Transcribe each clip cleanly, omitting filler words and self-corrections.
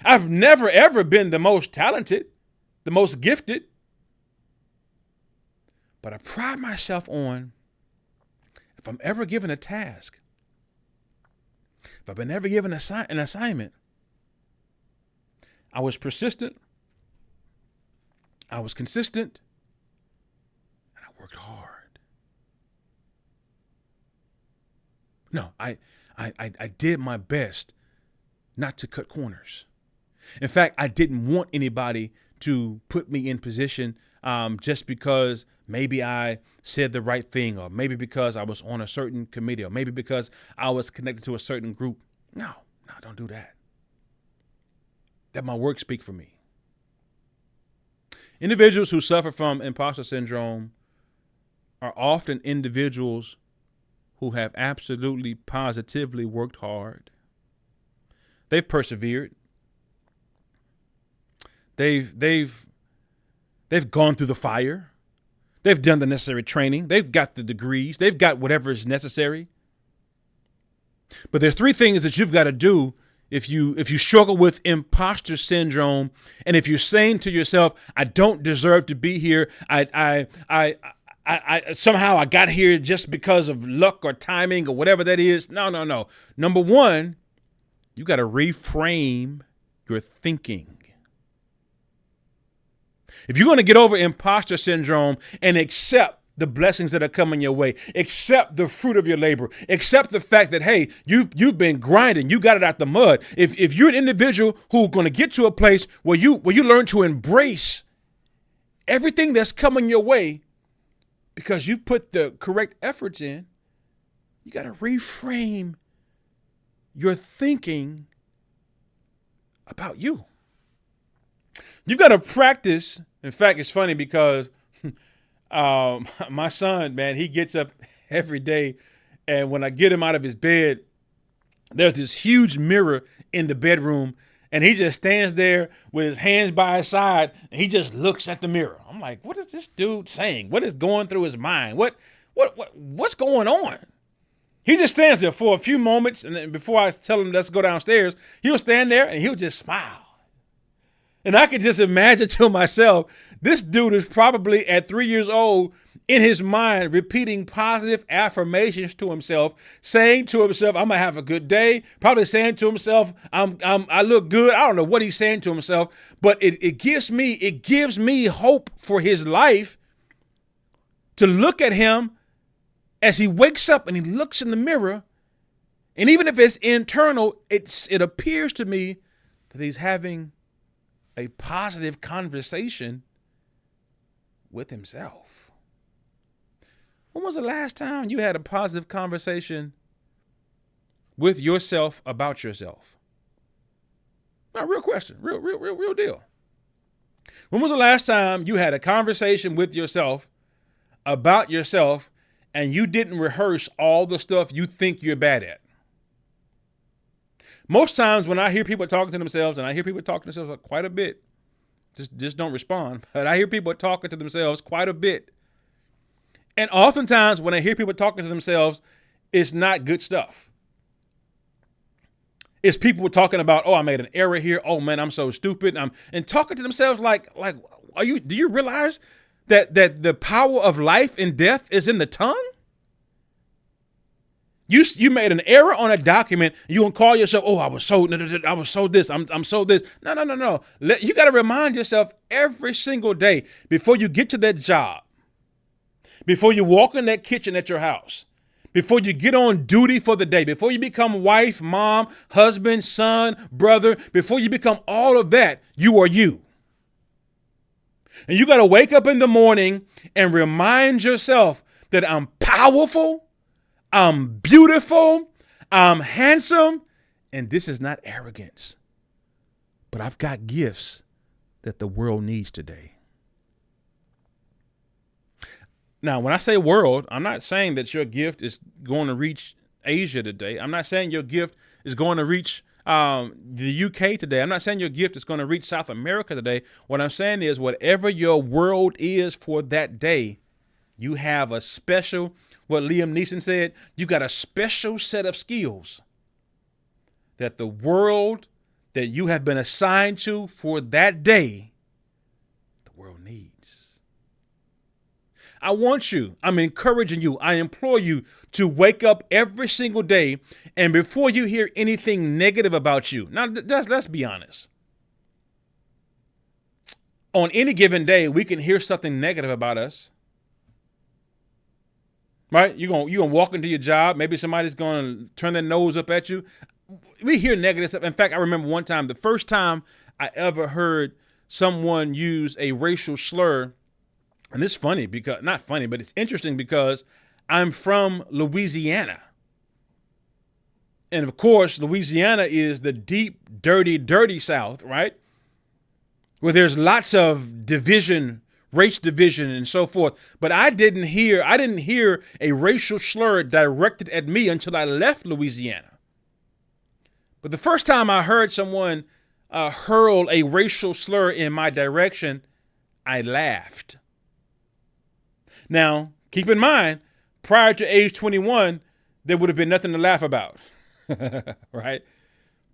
I've never, ever been the most talented, the most gifted. But I pride myself on, if I'm ever given a task, if I've been ever given an assignment, I was persistent, I was consistent, and I worked hard. No, I did my best not to cut corners. In fact, I didn't want anybody to put me in position just because maybe I said the right thing, or maybe because I was on a certain committee, or maybe because I was connected to a certain group. No, don't do that. Let my work speak for me. Individuals who suffer from imposter syndrome are often individuals who have absolutely positively worked hard. They've persevered. They've gone through the fire. They've done the necessary training. They've got the degrees. They've got whatever is necessary. But there's three things that you've got to do if you struggle with imposter syndrome, and if you're saying to yourself, "I don't deserve to be here. I somehow I got here just because of luck or timing or whatever that is." No. Number one, you got to reframe your thinking. If you're going to get over imposter syndrome and accept the blessings that are coming your way, accept the fruit of your labor, accept the fact that, hey, you've been grinding, you got it out the mud. If you're an individual who's going to get to a place where you learn to embrace everything that's coming your way because you put the correct efforts in, you got to reframe your thinking about you. You've got to practice. In fact, it's funny because my son, man, he gets up every day, and when I get him out of his bed, there's this huge mirror in the bedroom, and he just stands there with his hands by his side, and he just looks at the mirror. I'm like, what is this dude saying? What is going through his mind? What's going on? He just stands there for a few moments, and then before I tell him let's go downstairs, he'll stand there and he'll just smile. And I could just imagine to myself, this dude is probably at 3 years old in his mind repeating positive affirmations to himself, saying to himself, "I'm gonna have a good day." Probably saying to himself, I look good." I don't know what he's saying to himself, but it gives me hope for his life to look at him as he wakes up and he looks in the mirror, and even if it's internal, it appears to me that he's having a positive conversation with himself. When was the last time you had a positive conversation with yourself about yourself? Now, real question, real deal. When was the last time you had a conversation with yourself about yourself and you didn't rehearse all the stuff you think you're bad at? Most times when I hear people talking to themselves, and I hear people talking to themselves quite a bit, just don't respond, but I hear people talking to themselves quite a bit. And oftentimes when I hear people talking to themselves, it's not good stuff. It's people talking about, "Oh, I made an error here. Oh man, I'm so stupid." And talking to themselves like, do you realize that the power of life and death is in the tongue? You made an error on a document. You gonna call yourself, "Oh, I was so this. I'm so this." No. You got to remind yourself every single day before you get to that job, before you walk in that kitchen at your house, before you get on duty for the day, before you become wife, mom, husband, son, brother, before you become all of that, you are you. And you got to wake up in the morning and remind yourself that I'm powerful, I'm beautiful, I'm handsome, and this is not arrogance, but I've got gifts that the world needs today. Now, when I say world, I'm not saying that your gift is going to reach Asia today. I'm not saying your gift is going to reach the UK today. I'm not saying your gift is going to reach South America today. What I'm saying is whatever your world is for that day, you have a special, what Liam Neeson said, you got a special set of skills that the world that you have been assigned to for that day, the world needs. I'm encouraging you, I implore you to wake up every single day, and before you hear anything negative about you, now let's be honest. On any given day, we can hear something negative about us. Right? You're gonna walk into your job, maybe somebody's gonna turn their nose up at you. We hear negative stuff. In fact, I remember one time, the first time I ever heard someone use a racial slur. And it's funny because, not funny, but it's interesting because I'm from Louisiana. And of course, Louisiana is the deep, dirty, dirty South, right? Where there's lots of division, race division and so forth. But I didn't hear a racial slur directed at me until I left Louisiana. But the first time I heard someone hurl a racial slur in my direction, I laughed. Now, keep in mind, prior to age 21, there would have been nothing to laugh about, right?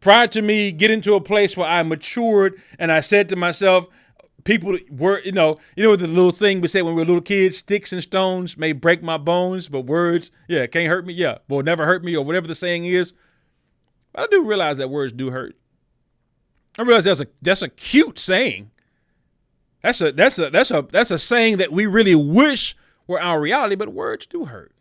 Prior to me getting to a place where I matured and I said to myself, people were, you know the little thing we say when we were little kids, sticks and stones may break my bones, but words, can't hurt me. Yeah, will never hurt me, or whatever the saying is. But I do realize that words do hurt. I realize that's a cute saying. That's a saying that we really wish were our reality, but words do hurt.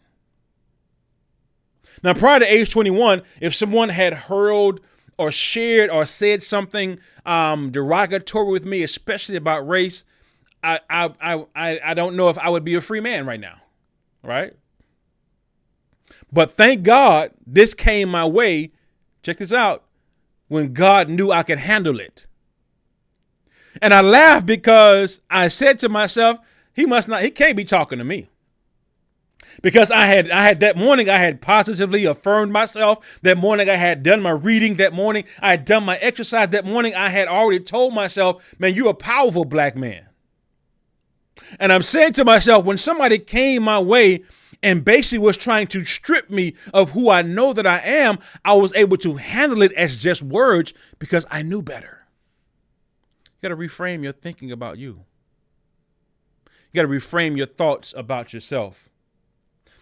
Now, prior to age 21, if someone had hurled or shared or said something derogatory with me, especially about race, I don't know if I would be a free man right now, right? But thank God this came my way. Check this out. When God knew I could handle it. And I laughed because I said to myself, he can't be talking to me. Because I had that morning, I had positively affirmed myself. That morning, I had done my reading. That morning, I had done my exercise. That morning, I had already told myself, man, you're a powerful black man. And I'm saying to myself, when somebody came my way and basically was trying to strip me of who I know that I am, I was able to handle it as just words because I knew better. You got to reframe your thinking about you. You got to reframe your thoughts about yourself.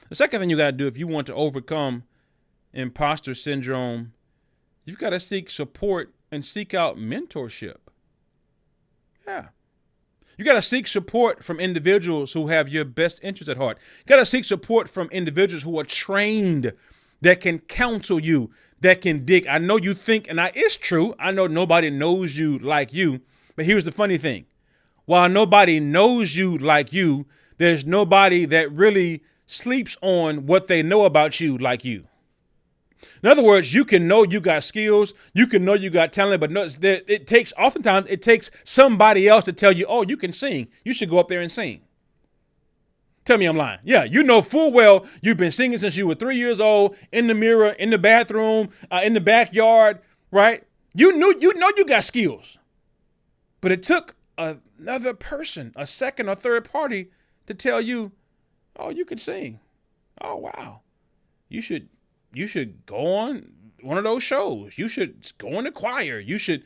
The second thing you got to do if you want to overcome imposter syndrome, you've got to seek support and seek out mentorship. Yeah. You got to seek support from individuals who have your best interests at heart. You got to seek support from individuals who are trained, that can counsel you, that can dig. I know you think, and it's true, I know nobody knows you like you, but here's the funny thing. While nobody knows you like you, there's nobody that really sleeps on what they know about you like you. In other words, you can know you got skills, you can know you got talent, but oftentimes it takes somebody else to tell you, oh, you can sing. You should go up there and sing. Tell me I'm lying. Yeah, you know full well you've been singing since you were 3 years old, in the mirror, in the bathroom, in the backyard, right? You know you got skills. But it took another person, a second or third party, to tell you, oh, you can sing. Oh, wow. You should go on one of those shows. You should go in the choir. You should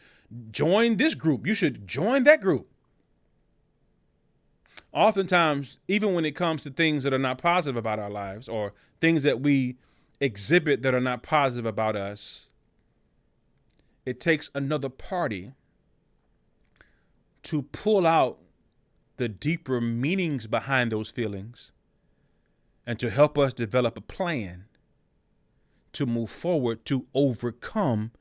join this group. You should join that group. Oftentimes, even when it comes to things that are not positive about our lives or things that we exhibit that are not positive about us, it takes another party to pull out the deeper meanings behind those feelings and to help us develop a plan to move forward, to overcome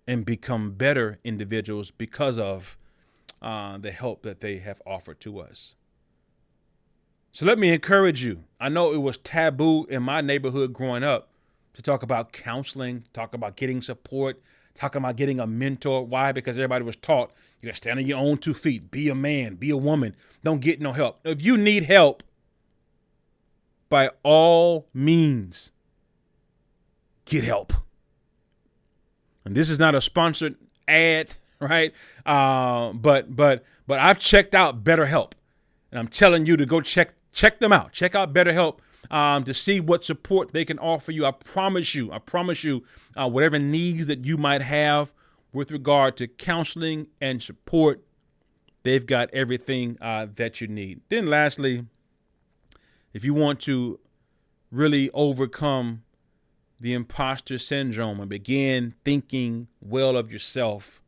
and become better individuals because of the help that they have offered to us. So let me encourage you. I know it was taboo in my neighborhood growing up to talk about counseling, talk about getting support, talking about getting a mentor. Why? Because everybody was taught you got to stand on your own 2 feet, be a man, be a woman, don't get no help. If you need help, by all means, get help. And this is not a sponsored ad, right? But I've checked out BetterHelp, and I'm telling you to go check them out. Check out BetterHelp to see what support they can offer you. I promise you, whatever needs that you might have, with regard to counseling and support, they've got everything that you need. Then lastly, if you want to really overcome the imposter syndrome and begin thinking well of yourself,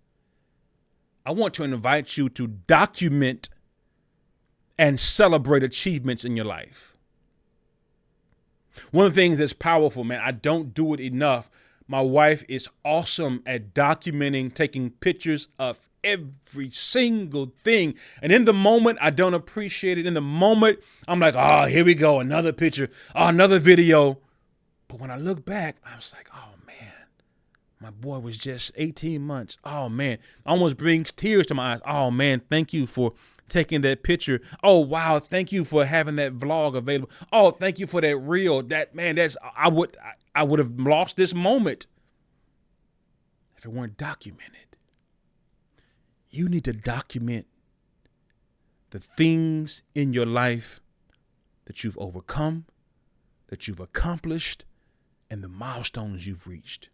I want to invite you to document and celebrate achievements in your life. One of the things that's powerful, man, I don't do it enough. My wife is awesome at documenting, taking pictures of every single thing. And in the moment, I don't appreciate it. In the moment, I'm like, oh, here we go. Another picture, oh, another video. But when I look back, I was like, oh, man, my boy was just 18 months. Oh, man, almost brings tears to my eyes. Oh, man, thank you for taking that picture. Oh, wow, thank you for having that vlog available. Oh, thank you for that reel. That, man, I would have lost this moment if it weren't documented. You need to document the things in your life that you've overcome, that you've accomplished, and the milestones you've reached.